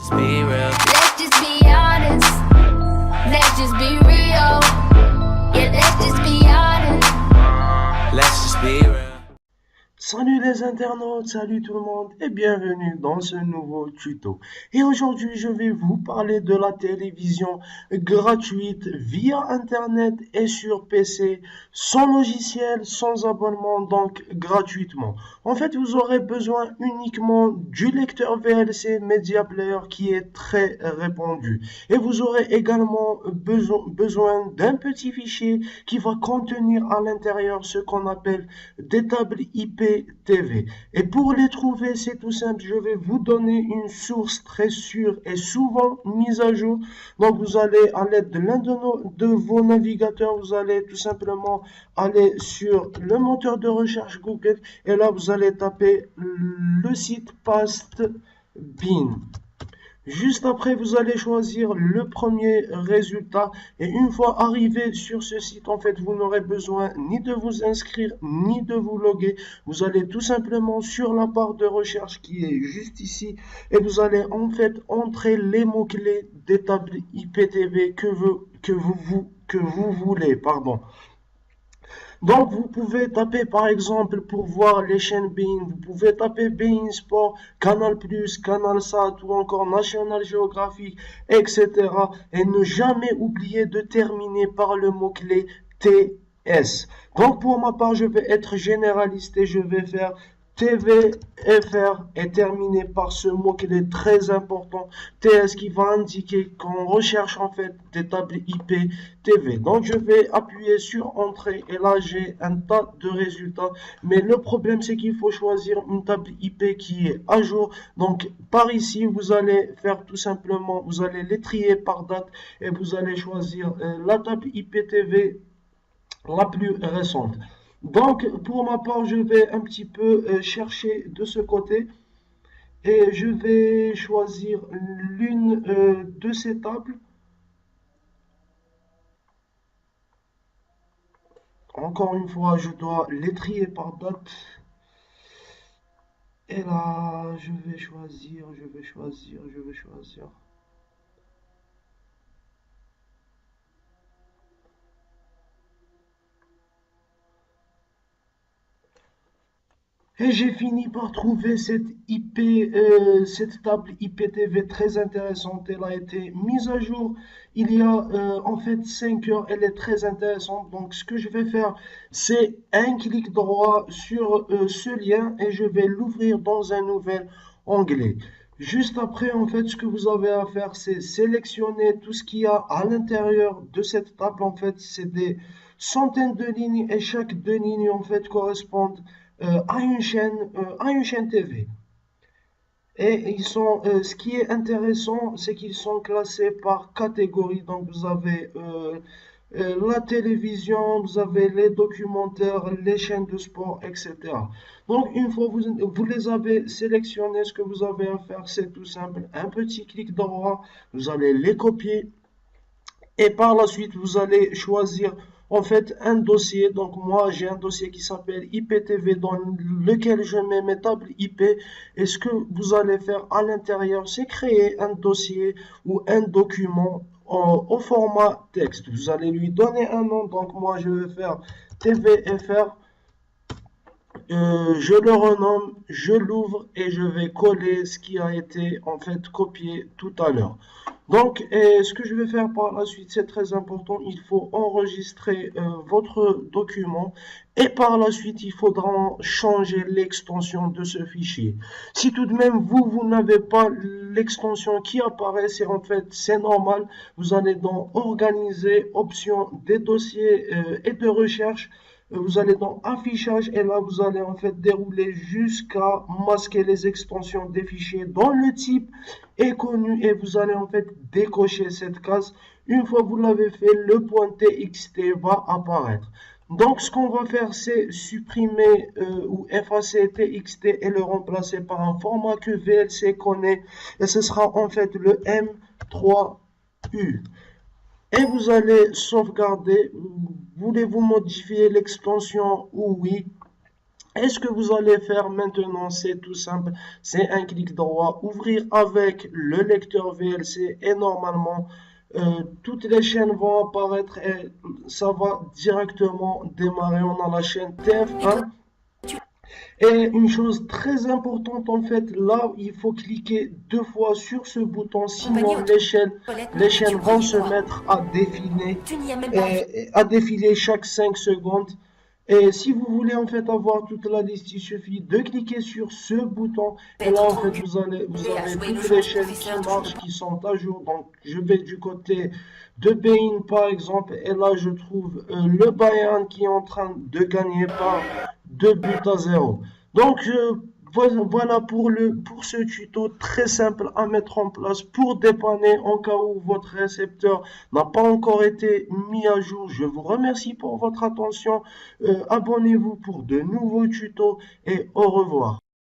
just be real. Let's just be honest. Let's just be real. Yeah, let's just be honest. Let's just be real. Salut les internautes, salut tout le monde et bienvenue dans ce nouveau tuto. Et aujourd'hui, je vais vous parler de la télévision gratuite via Internet et sur PC, sans logiciel, sans abonnement, donc gratuitement. En fait, vous aurez besoin uniquement du lecteur VLC Media Player qui est très répandu. Et vous aurez également besoin d'un petit fichier qui va contenir à l'intérieur ce qu'on appelle des tables IP TV. Et pour les trouver, c'est tout simple. Je vais vous donner une source très sûre et souvent mise à jour. Donc, vous allez, à l'aide de l'un de vos navigateurs, vous allez tout simplement aller sur le moteur de recherche Google. Et là, vous allez taper le site Pastebin. Juste après, vous allez choisir le premier résultat et une fois arrivé sur ce site, en fait, vous n'aurez besoin ni de vous inscrire ni de vous loguer. Vous allez tout simplement sur la barre de recherche qui est juste ici et vous allez en fait entrer les mots-clés des tables IPTV que vous voulez, pardon. Donc, vous pouvez taper par exemple pour voir les chaînes Bein, vous pouvez taper Bein Sport, Canal+, Canal Sat ou encore National Geographic, etc. Et ne jamais oublier de terminer par le mot-clé TS. Donc, pour ma part, je vais être généraliste et je vais faire TVFR est terminé par ce mot qui est très important, TS, qui va indiquer qu'on recherche en fait des tables IP TV. Donc je vais appuyer sur Entrée et là j'ai un tas de résultats. Mais le problème c'est qu'il faut choisir une table IP qui est à jour. Donc par ici vous allez faire tout simplement, vous allez les trier par date et vous allez choisir la table IP TV la plus récente. Donc, pour ma part, je vais un petit peu chercher de ce côté et je vais choisir l'une de ces tables. Encore une fois, je dois les trier par date. Et là, je vais choisir. Et j'ai fini par trouver cette table IPTV très intéressante. Elle a été mise à jour il y a en fait 5 heures. Elle est très intéressante. Donc ce que je vais faire, c'est un clic droit sur ce lien et je vais l'ouvrir dans un nouvel onglet. Juste après, en fait, ce que vous avez à faire, c'est sélectionner tout ce qu'il y a à l'intérieur de cette table. En fait, c'est des centaines de lignes et chaque deux lignes, en fait, correspondent à une chaîne TV. Et ils sont, ce qui est intéressant, c'est qu'ils sont classés par catégorie. Donc vous avez la télévision, vous avez les documentaires, les chaînes de sport, etc. Donc une fois vous les avez sélectionnés, ce que vous avez à faire, c'est tout simple. Un petit clic droit, vous allez les copier. Et par la suite, vous allez choisir en fait un dossier. Donc moi, j'ai un dossier qui s'appelle IPTV dans lequel je mets mes tables IP. Et ce que vous allez faire à l'intérieur, c'est créer un dossier ou un document au format texte. Vous allez lui donner un nom. Donc moi, je vais faire TVFR. Je le renomme, je l'ouvre et je vais coller ce qui a été en fait copié tout à l'heure. Donc, ce que je vais faire par la suite, c'est très important. Il faut enregistrer votre document et par la suite, il faudra changer l'extension de ce fichier. Si tout de même, vous n'avez pas l'extension qui apparaît, c'est en fait, c'est normal. Vous allez dans Organiser, Options, des dossiers et de recherche. Vous allez dans Affichage et là, vous allez en fait dérouler jusqu'à masquer les extensions des fichiers dont le type est connu et vous allez en fait décocher cette case. Une fois que vous l'avez fait, le point TXT va apparaître. Donc, ce qu'on va faire, c'est supprimer ou effacer TXT et le remplacer par un format que VLC connaît et ce sera en fait le M3U. Et vous allez sauvegarder. Voulez-vous modifier l'extension ou oui? Et ce que vous allez faire maintenant, c'est tout simple, c'est un clic droit, ouvrir avec le lecteur VLC et normalement, toutes les chaînes vont apparaître et ça va directement démarrer. On a la chaîne TF1. Et une chose très importante en fait, là, il faut cliquer 2 fois sur ce bouton, sinon les chaînes vont se mettre à défiler, à défiler chaque 5 secondes. Et si vous voulez en fait avoir toute la liste, il suffit de cliquer sur ce bouton. Et là en fait vous avez toutes les chaînes qui marchent, qui sont à jour. Donc je vais du côté de Bein par exemple. Et là je trouve le Bayern qui est en train de gagner par 2 buts à 0. Donc voilà pour ce tuto très simple à mettre en place pour dépanner en cas où votre récepteur n'a pas encore été mis à jour. Je vous remercie pour votre attention. Abonnez-vous pour de nouveaux tutos et au revoir.